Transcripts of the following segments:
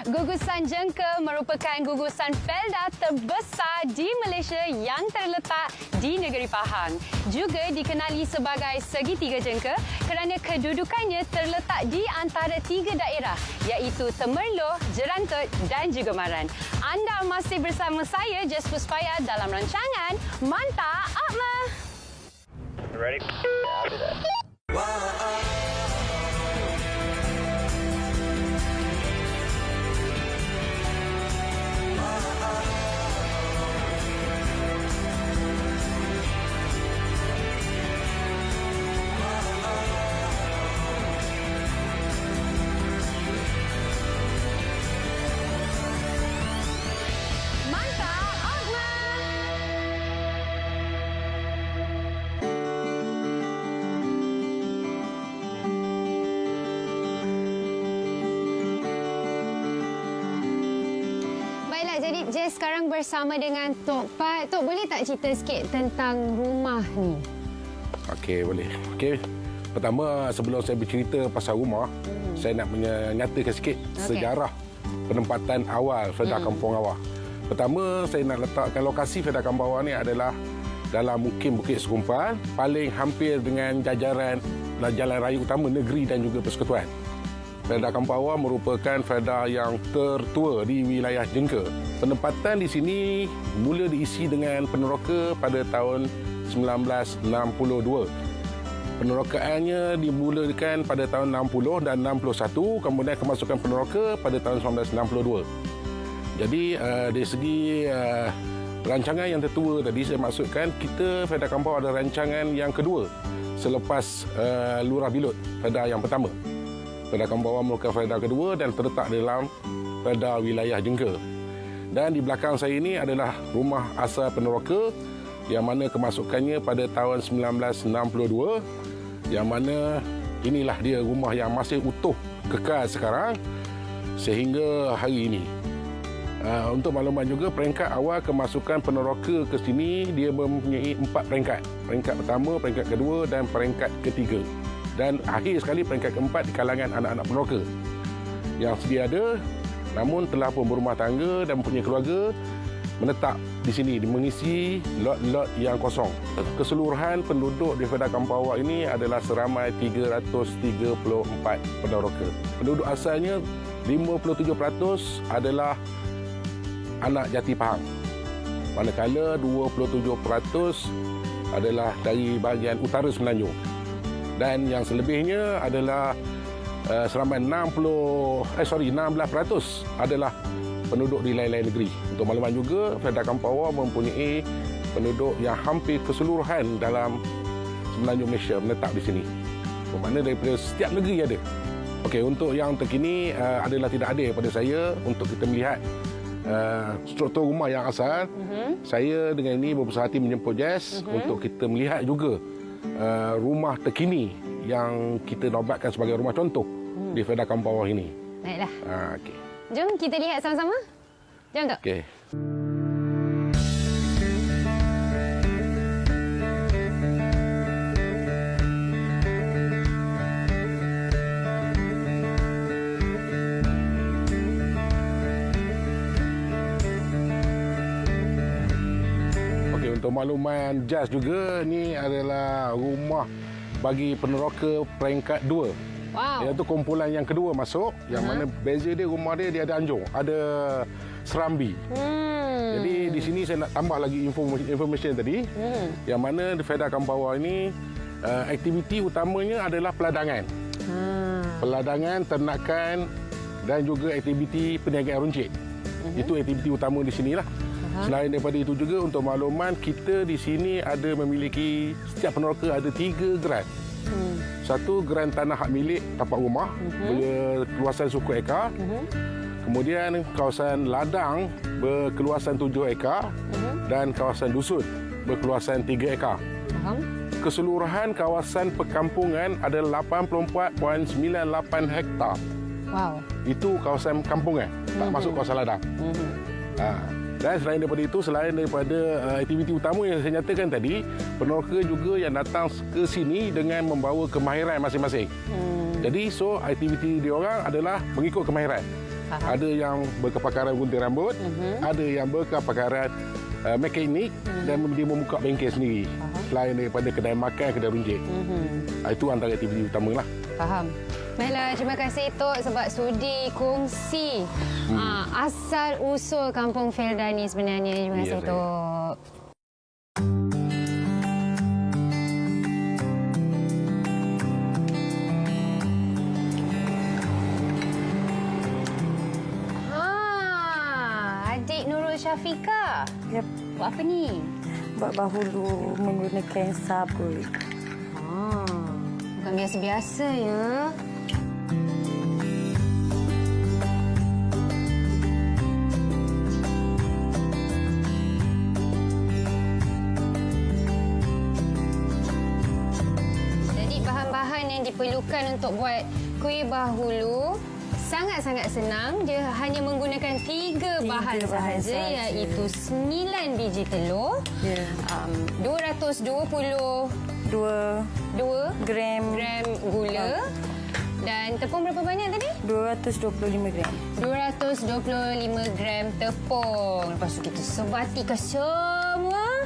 Gugusan Jengke merupakan gugusan felda terbesar di Malaysia yang terletak di negeri Pahang. Juga dikenali sebagai segitiga Jengke kerana kedudukannya terletak di antara tiga daerah iaitu Temerloh, Jerantut dan juga Maran. Anda masih bersama saya, Jess Puspaya dalam rancangan Mantap Akma. Ready? Jadi Jess sekarang bersama dengan Tok Pat. Tok, boleh tak cerita sikit tentang rumah ni? Okey, boleh. Okey. Pertama, sebelum saya bercerita pasal rumah, saya nak menyatakan sikit sejarah penempatan awal Felda Kampung Awar. Pertama, saya nak letakkan lokasi Felda Kampung Awar ni adalah dalam mungkin Bukit Segumpal, paling hampir dengan jajaran jalan raya utama negeri dan juga persekutuan. Felda Kampung Awar merupakan felda yang tertua di wilayah Jengke. Penempatan di sini mula diisi dengan peneroka pada tahun 1962. Penerokaannya dimulakan pada tahun 60 dan 61, kemudian kemasukan peneroka pada tahun 1962. Jadi dari segi rancangan yang tertua tadi saya maksudkan, kita Felda Kampung Awar ada rancangan yang kedua selepas Lurah Bilut, felda yang pertama. Felda Kampung Awar merupakan felda kedua dan terletak dalam felda wilayah Jengke. Dan di belakang saya ini adalah rumah asal peneroka yang mana kemasukannya pada tahun 1962, yang mana inilah dia rumah yang masih utuh kekal sekarang sehingga hari ini. Untuk makluman juga, peringkat awal kemasukan peneroka ke sini dia mempunyai 4 peringkat. Peringkat pertama, peringkat kedua dan peringkat ketiga. Dan akhir sekali peringkat keempat di kalangan anak-anak peneroka yang sedia ada namun telah pun berumah tangga dan mempunyai keluarga menetap di sini mengisi lot-lot yang kosong. Keseluruhan penduduk di Felda Kampung Awar ini adalah seramai 334 peneroka. Penduduk asalnya 57% adalah anak jati Pahang, manakala 27% adalah dari bahagian utara Semenanjung. Dan yang selebihnya adalah seramai 16% adalah penduduk di lain-lain negeri. Untuk makluman juga, Felda Kampung Awar mempunyai penduduk yang hampir keseluruhan dalam Semenanjung Malaysia menetap di sini. Bermakna daripada setiap negeri ada. Okey, untuk yang terkini adalah tidak ada pada saya untuk kita melihat struktur rumah yang asal. Saya dengan ini berbesar hati menjemput Jess untuk kita melihat juga rumah terkini yang kita nobatkan sebagai rumah contoh di Felda Kampung Awar ini. Baiklah. Okay. Jom kita lihat sama-sama. Jom, Tok. Okey. Untuk makluman Jazz juga, ni adalah rumah bagi peneroka peringkat 2. Wow. Iaitu kumpulan yang kedua masuk, yang mana beza dia rumah dia ada anjung, ada serambi. Jadi di sini saya nak tambah lagi information tadi, yang mana di Felda Kampung Awar ini aktiviti utamanya adalah peladangan. Peladangan, ternakan dan juga aktiviti perniagaan runcit. Itu aktiviti utama di sinilah. Selain daripada itu juga, untuk makluman, kita di sini ada memiliki, setiap peneroka ada 3 geran. Satu, geran tanah hak milik tapak rumah berkeluasan suku ekar. Kemudian kawasan ladang berkeluasan 7 ekar dan kawasan dusun berkeluasan 3 ekar. Keseluruhan kawasan perkampungan adalah 84.98 hektar. Wow. Itu kawasan kampungan, tak masuk kawasan ladang. Dan selain daripada itu, selain daripada aktiviti utama yang saya nyatakan tadi, peneroka juga yang datang ke sini dengan membawa kemahiran masing-masing. Jadi, aktiviti diorang adalah mengikut kemahiran. Ada yang berkepakaran gunting rambut, ada yang berkepakaran mekanik dan dia membuka bengkel sendiri. Selain daripada kedai makan, kedai runjit. Itu antara aktiviti utama lah. Faham. Baiklah, terima kasih Tok sebab sudi kongsi asal usul Kampung Felda ni sebenarnya. Terima kasih Tok. Adik Nurul Syafiqah. Yep. Buat apa ni? Buat bahulu menggunakan sabun. Bukan biasa-biasa ya. Jadi bahan-bahan yang diperlukan untuk buat kuih bahulu sangat-sangat senang. Dia hanya menggunakan 3 bahan sahaja, iaitu 9 biji telur, 220 gram gula dan tepung berapa banyak tadi? 225 gram. 225 gram tepung. Lepas tu kita sebatikan semua.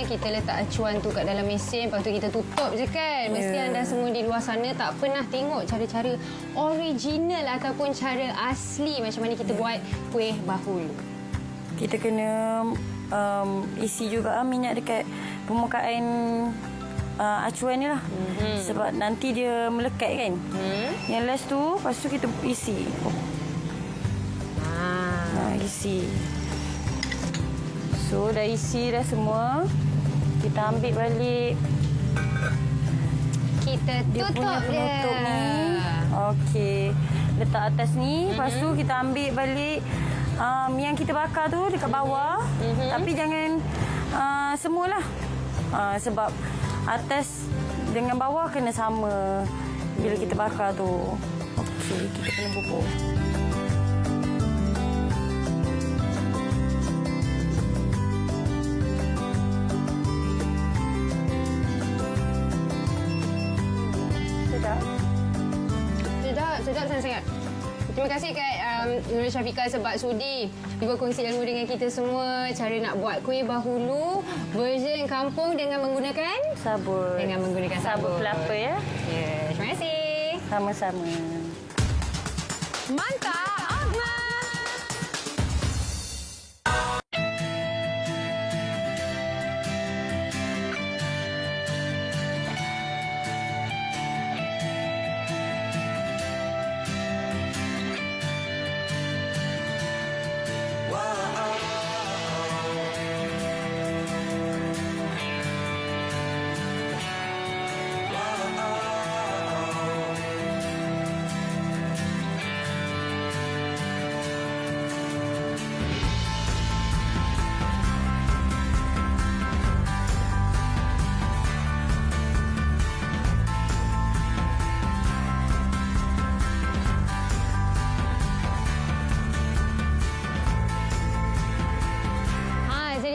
Kita letak acuan tu kat dalam mesin, lepas tu kita tutup je kan. Mesti anda semua di luar sana tak pernah tengok cara-cara original ataupun cara asli macam mana kita buat kuih bahulu. Kita kena isi juga minyak dekat permukaan acuan ni lah. Sebab nanti dia melekat kan. Yang last tu, lepas tu kita isi. Isi. So, dah isi dah semua. Kita ambil balik. Kita tutup dia. Ni. Okey. Letak atas ni. Lepas tu kita ambil balik yang kita bakar tu dekat bawah. Tapi jangan semualah. Sebab atas dengan bawah kena sama bila kita bakar tu. Okey, kita kena bubur. Sedap sangat-sangat. Terima kasih kat Nurul Syafiqah sebab sudi berkongsi ilmu dengan kita semua. Cara nak buat kuih bahulu version kampung dengan menggunakan sabun. Dengan menggunakan sabun kelapa ya. Ya, terima kasih. Sama-sama. Mantap, Ahmad.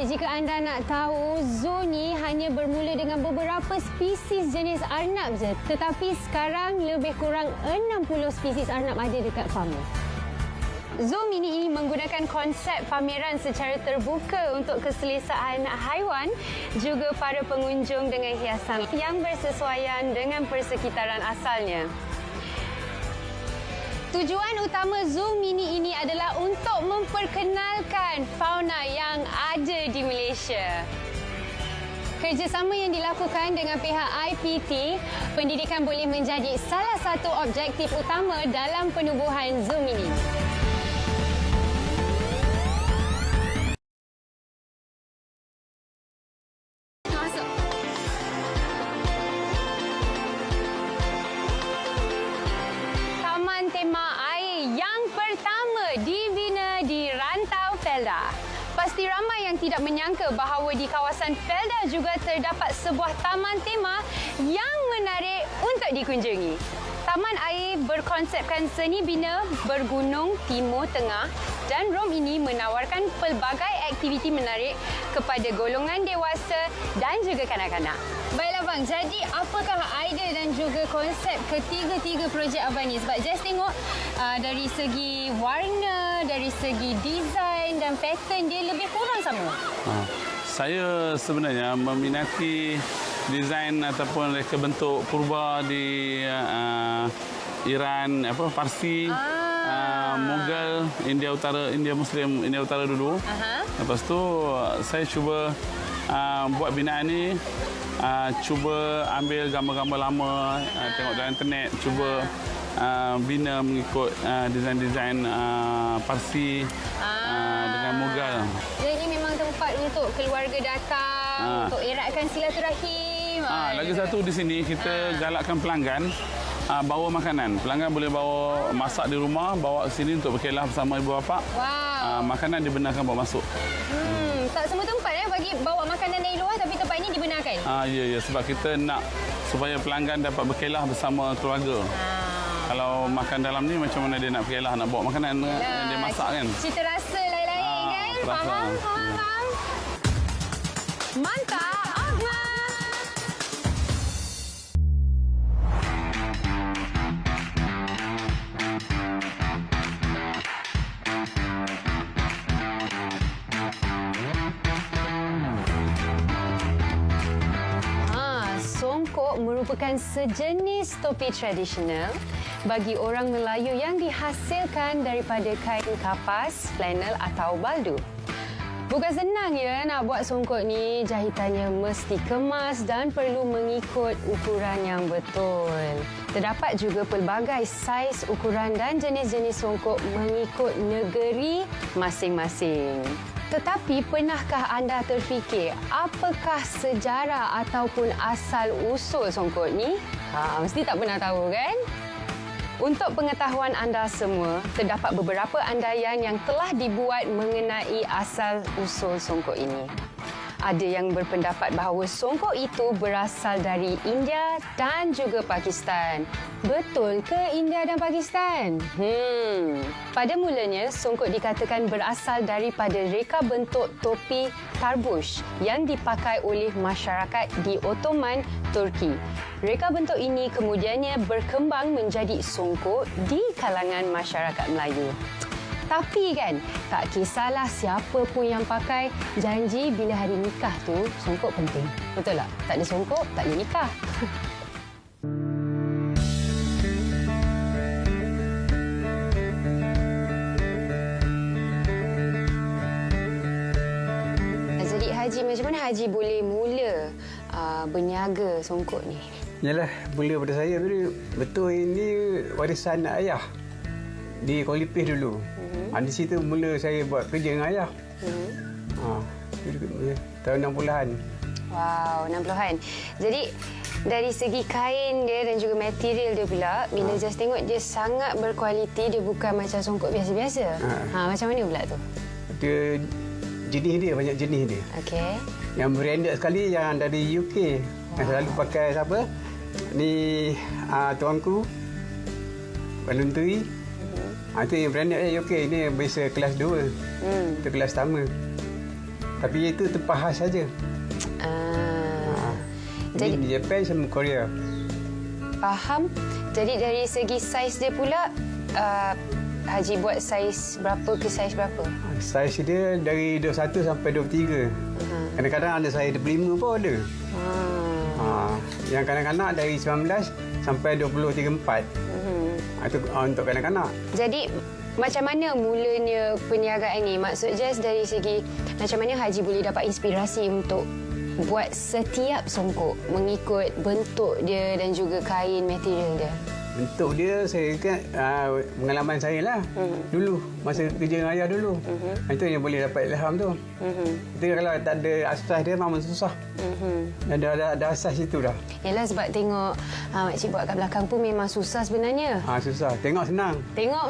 Jika anda nak tahu, zoo ni hanya bermula dengan beberapa spesies jenis arnab je. Tetapi sekarang lebih kurang 60 spesies arnab ada dekat farm. Zoo mini ini menggunakan konsep pameran secara terbuka untuk keselesaan haiwan, juga para pengunjung dengan hiasan yang bersesuaian dengan persekitaran asalnya. Tujuan utama zoo mini ini adalah untuk memperkenalkan fauna yang ada di Malaysia. Kerjasama yang dilakukan dengan pihak IPT, pendidikan boleh menjadi salah satu objektif utama dalam penubuhan zoo mini. Pasti ramai yang tidak menyangka bahawa di kawasan Felda juga terdapat sebuah taman tema yang menarik untuk dikunjungi. Taman air berkonsepkan seni bina bergunung Timur Tengah Dan ROM ini menawarkan pelbagai aktiviti menarik kepada golongan dewasa dan juga kanak-kanak. Baiklah bang, jadi apakah idea dan juga konsep ketiga-tiga projek abang ni? Sebab Jess tengok dari segi warna, dari segi design dan pattern dia lebih kurang sama. Saya sebenarnya meminati desain ataupun reka bentuk purba di Iran, Parsi, Mughal, India Utara, India Muslim, India Utara dulu. Lepas tu saya cuba buat binaan ni, cuba ambil gambar-gambar lama, tengok dalam internet, cuba bina mengikut desain-desain Parsi dengan Mughal. Jadi ini memang tempat untuk keluarga datang, untuk eratkan silaturahim. Lagi satu di sini kita galakkan pelanggan bawa makanan. Pelanggan boleh bawa masak di rumah, bawa ke sini untuk berkelah bersama ibu bapa. Wow. Makanan dibenarkan bawa masuk. Tak semua tempat bagi bawa makanan dari luar, tapi tempat ini dibenarkan. Ya, sebab kita nak supaya pelanggan dapat berkelah bersama keluarga. Kalau makan dalam ni macam mana dia nak berkelah, nak bawa makanan dia masak kan. Cita rasa lain-lain kan? Faham. Mantap, Ahmad. Songkok merupakan sejenis topi tradisional bagi orang Melayu yang dihasilkan daripada kain kapas, flanel atau baldu. Bukan senang nak buat songkok ni. Jahitannya mesti kemas dan perlu mengikut ukuran yang betul. Terdapat juga pelbagai saiz, ukuran dan jenis-jenis songkok mengikut negeri masing-masing. Tetapi pernahkah anda terfikir apakah sejarah ataupun asal-usul songkok ni? Mesti tak pernah tahu kan? Untuk pengetahuan anda semua, terdapat beberapa andaian yang telah dibuat mengenai asal-usul songkok ini. Ada yang berpendapat bahawa songkok itu berasal dari India dan juga Pakistan. Betul ke India dan Pakistan? Pada mulanya, songkok dikatakan berasal daripada reka bentuk topi tarbush yang dipakai oleh masyarakat di Ottoman, Turki. Reka bentuk ini kemudiannya berkembang menjadi songkok di kalangan masyarakat Melayu. Tapi kan, tak kisahlah siapa pun yang pakai, janji bila hari nikah tu, songkok penting. Betul tak? Tak ada songkok, tak boleh nikah. Jadi Haji, macam mana Haji boleh mula berniaga songkok ni? Yalah, mula pada saya betul ini warisan ayah di Kuala Lumpur dulu. Di situ mula saya buat kerja dengan ayah. Tahun 60-an. Wow, 60-an. Jadi dari segi kain dia dan juga material dia pula, bila Jess tengok dia sangat berkualiti, dia bukan macam songkok biasa-biasa. Macam mana pula tu? Dia jenis dia, banyak jenis dia. Okey. Yang branded sekali yang dari UK. Yang selalu pakai siapa? Ni tuanku, Valuntui. Itu yang branded UK. Ini biasa kelas 2. Itu kelas pertama. Tapi itu tempat khas saja. Jadi di Jepun sama Korea. Faham. Jadi dari segi saiz dia pula, Haji buat saiz berapa ke saiz berapa? Saiz dia dari 21 sampai 23. Kadang-kadang ada saiz 25 pun ada. Yang kanak-kanak dari 19 sampai 23-24. Itu untuk kanak-kanak. Jadi macam mana mulanya perniagaan ni? Maksud Jess dari segi macam mana Haji boleh dapat inspirasi untuk buat setiap songkok mengikut bentuk dia dan juga kain material dia? Bentuk dia saya ingat pengalaman saya lah. Dulu masa kerja dengan ayah dulu. Itu yang boleh dapat ilham tu. Kita kalau tak ada asas dia memang susah. Ada asas itu dah. Yalah, sebab tengok makcik buat kat belakang pun memang susah sebenarnya. Susah. Tengok senang. Tengok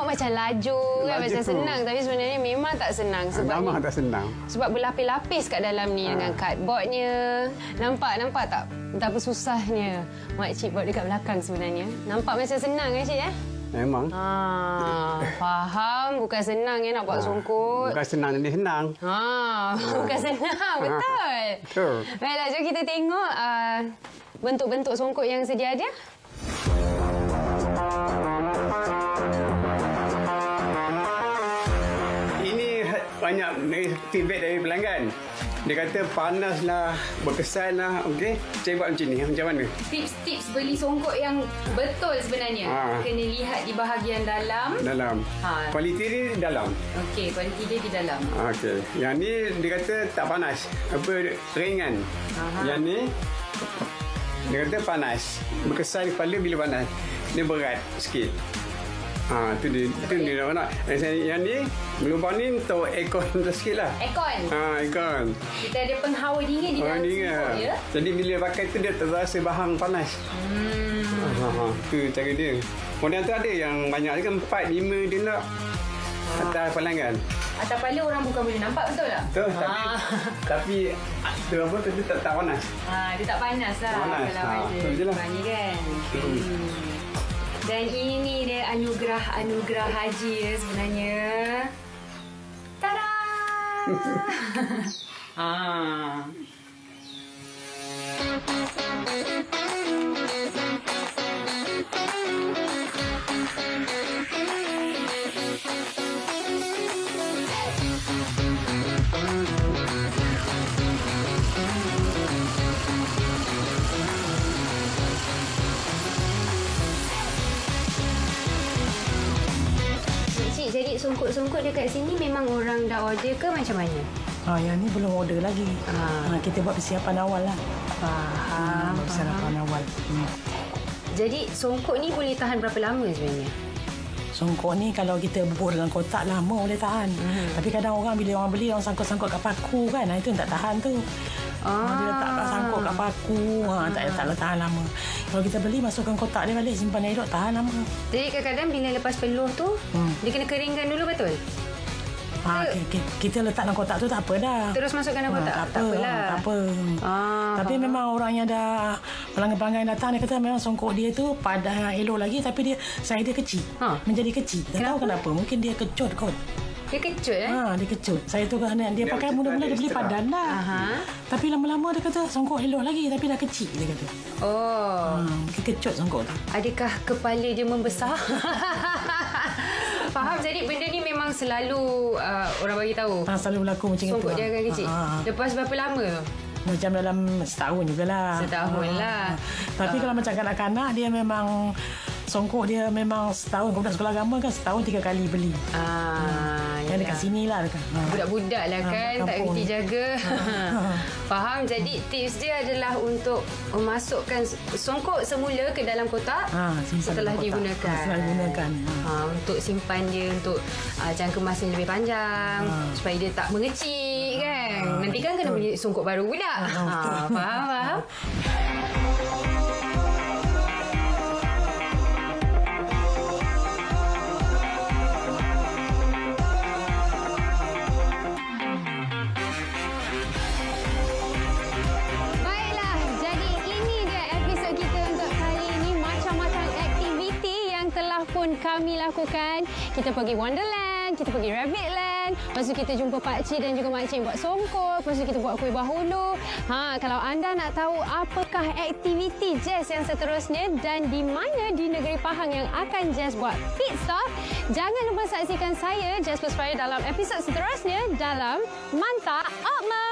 macam laju kan, macam senang, tapi sebenarnya memang tak senang sebab memang tak senang. Sebab berlapis-lapis kat dalam ni dengan cardboardnya. Nampak tak betapa susahnya makcik buat dekat belakang sebenarnya. Nampak macam senang kan cik Memang. Faham. Bukan senang ya nak buat songkot. Bukan senang ni senang. Bukan senang. Betul. Betul. Baiklah, jom kita tengok bentuk-bentuk songkot yang sedia ada. Ini banyak feedback dari pelanggan. Dia kata panaslah, berkesanlah. Okey, saya buat macam ni. Macam mana? Tips-tips beli songkot yang betul sebenarnya. Kena lihat di bahagian dalam. Dalam. Kualiti ni dalam. Okey, kualiti dia di dalam. Okey. Yang ni dia kata tak panas. Apa, ringan. Yang ni dia kata panas. Berkesan kepala bila panas. Dia berat sikit. Itu dia nak. Yang ni, lubang ni untuk aircon sikit lah. Aircon? Aircon. Kita ada penghawa dingin di dalam songkot ya? Jadi bila pakai tu dia terasa bahang panas. Itu cara dia. Kemudian tu ada yang banyak kan 4, 5 dia nak. Atas pelanggan. Atas kepala orang bukan boleh nampak, betul tak? Betul, tapi tu apa tu dia tak panas. Dia tak panas lah. Panas. Kalau ada. Ni kan. Dan ini dia anugerah haji ya sebenarnya. Tada! Jadi songkot-songkot dekat sini memang orang dah order ke macam mana? Yang ni belum order lagi. Kita buat persiapan awal lah. Faham. Persiapan awal. Jadi songkot ni boleh tahan berapa lama sebenarnya? Songkot ni kalau kita bubur dengan kotak lama boleh tahan. Tapi kadang orang bila orang beli, orang sangkut-sangkut kat paku kan. Itu yang tak tahan tu. Dia letak kat sangkut kat paku. Tak tahan lama. Kalau kita beli, masukkan kotak dia balik, simpan elok, tahan lama. Jadi kadang-kadang bila lepas peluh tu, dia kena keringkan dulu, betul? Kita letak dalam kotak tu tak apa dah. Terus masukkan dalam kotak? Tak apalah. Tak apa. Tapi memang orang yang dah pelanggan-pelanggan yang datang, dia kata memang songkok dia tu padan elok lagi, tapi saiz dia kecil. Menjadi kecil. Tak tahu kenapa. Mungkin dia kecut kot. Dia kecut dia kecut. Saya tu kan dia pakai mula-mula dia beli padan dah. Tapi lama-lama dia kata songkok elok lagi tapi dah kecil dia kata. Dia kecut songkok tu. Adakah kepala dia membesar? Faham. Jadi benda ni memang selalu orang bagi tahu. Selalu berlaku macam itu. Songkok dia akan kecil. Lepas berapa lama tu? Macam dalam setahun jugalah. Setahun lah. Tapi kalau macam kanak-kanak dia memang songkok dia memang setahun. Kalau budak sekolah agama kan setahun 3 kali beli. Yang dekat sini lah. Budak-budak lah kan. Tak kerti jaga. Faham. Jadi tips dia adalah untuk memasukkan songkok semula ke dalam kotak. Setelah digunakan. Setelah digunakan. Untuk simpan dia. Untuk jangka masa yang lebih panjang. Supaya dia tak mengecil kan. Nanti kan kena beli songkok baru pula. Faham. Kami lakukan. Kita pergi Wonderland, kita pergi Rabbitland, lepas tu kita jumpa pakcik dan juga makcik buat songkok, lepas tu kita buat kuih bahulu. Kalau anda nak tahu apakah aktiviti Jazz yang seterusnya dan di mana di negeri Pahang yang akan Jazz buat pit stop, jangan lupa saksikan saya, Jazz Pusraya, dalam episod seterusnya dalam Mantap Okma.